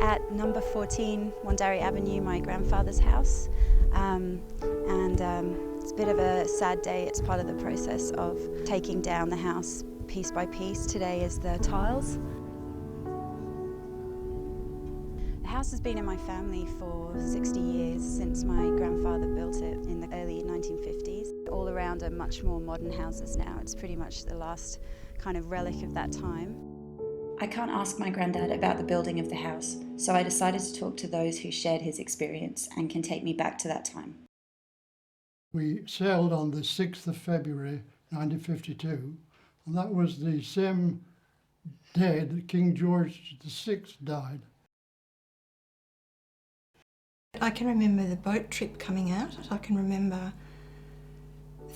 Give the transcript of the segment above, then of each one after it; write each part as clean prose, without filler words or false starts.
at number 14 Wandari Avenue, my grandfather's house, it's a bit of a sad day. It's part of the process of taking down the house piece by piece. Today is the tiles. The house has been in my family for 60 years, since my grandfather built it in the early 1950s. All around are much more modern houses now. It's pretty much the last kind of relic of that time. I can't ask my granddad about the building of the house, so I decided to talk to those who shared his experience and can take me back to that time. We sailed on the 6th of February 1952, and that was the same day that King George VI died. I can remember the boat trip coming out. I can remember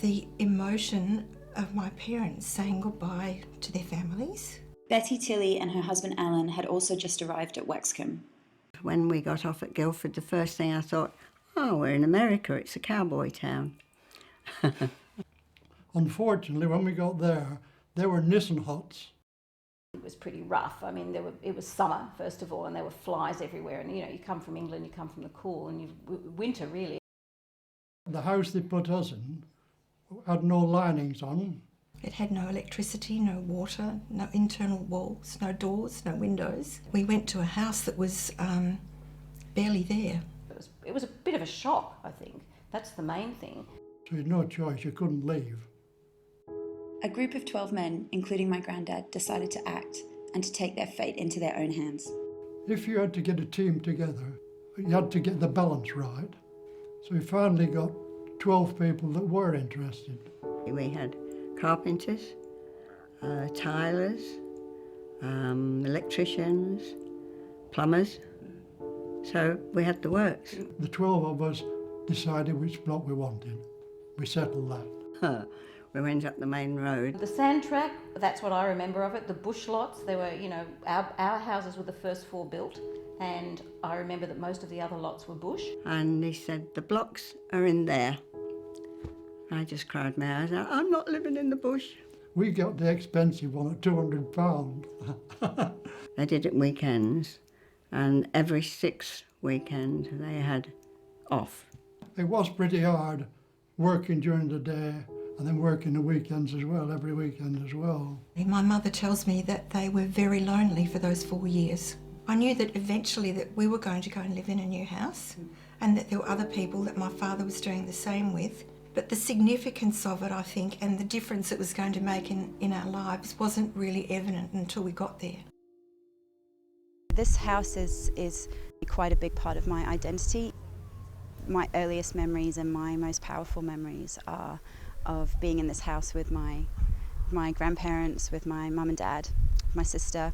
the emotion of my parents saying goodbye to their families. Betty Tilley and her husband Alan had also just arrived at Wexcombe. When we got off at Guildford, the first thing I thought, oh, we're in America, it's a cowboy town. Unfortunately, when we got there were Nissen huts. It was pretty rough. I mean, it was summer, first of all, and there were flies everywhere. And, you know, you come from England, you come from the cool, and winter, really. The house they put us in had no linings on. It had no electricity, no water, no internal walls, no doors, no windows. We went to a house that was barely there. It was a bit of a shock, I think. That's the main thing. So you had no choice, you couldn't leave. A group of 12 men, including my granddad, decided to act and to take their fate into their own hands. If you had to get a team together, you had to get the balance right. So we finally got 12 people that were interested. We had carpenters, tilers, electricians, plumbers, so we had the works. The 12 of us decided which block we wanted. We settled that. We went up the main road. The sand track, that's what I remember of it. The bush lots, they were, you know, our houses were the first 4 built, and I remember that most of the other lots were bush. And he said, the blocks are in there. I just cried my eyes out, I'm not living in the bush. We got the expensive one at £200. They did it weekends, and every 6 weekends they had off. It was pretty hard working during the day and then working the weekends as well, every weekend as well. My mother tells me that they were very lonely for those 4 years. I knew that eventually that we were going to go and live in a new house, and that there were other people that my father was doing the same with. But the significance of it, I think, and the difference it was going to make in our lives wasn't really evident until we got there. This house is quite a big part of my identity. My earliest memories and my most powerful memories are of being in this house with my grandparents, with my mum and dad, my sister.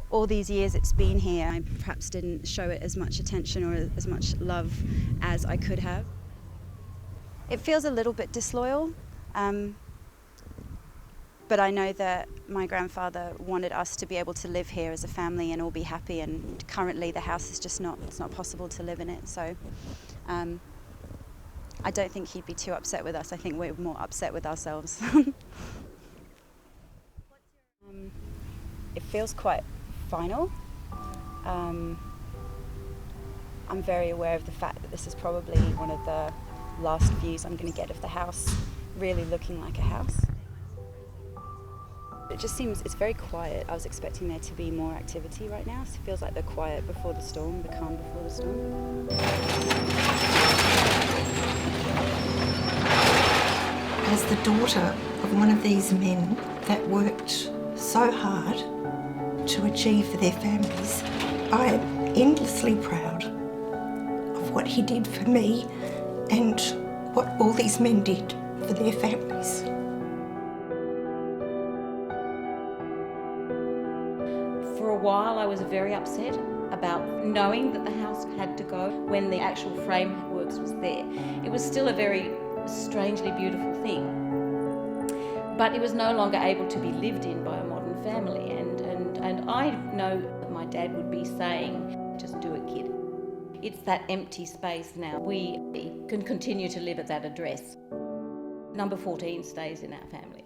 All these years it's been here, I perhaps didn't show it as much attention or as much love as I could have. It feels a little bit disloyal, but I know that my grandfather wanted us to be able to live here as a family and all be happy, and currently the house is just it's not possible to live in it, so I don't think he'd be too upset with us. I think we're more upset with ourselves. It feels quite final. I'm very aware of the fact that this is probably one of the last views I'm going to get of the house, really looking like a house. It just seems, it's very quiet. I was expecting there to be more activity right now, so it feels like the quiet before the storm, the calm before the storm. As the daughter of one of these men that worked so hard to achieve for their families, I am endlessly proud of what he did for me and what all these men did for their families. For a while I was very upset about knowing that the house had to go when the actual frameworks was there. It was still a very strangely beautiful thing, but it was no longer able to be lived in by a modern family, and I know that my dad would be saying, just do it, kid. It's that empty space now. We can continue to live at that address. Number 14 stays in our family.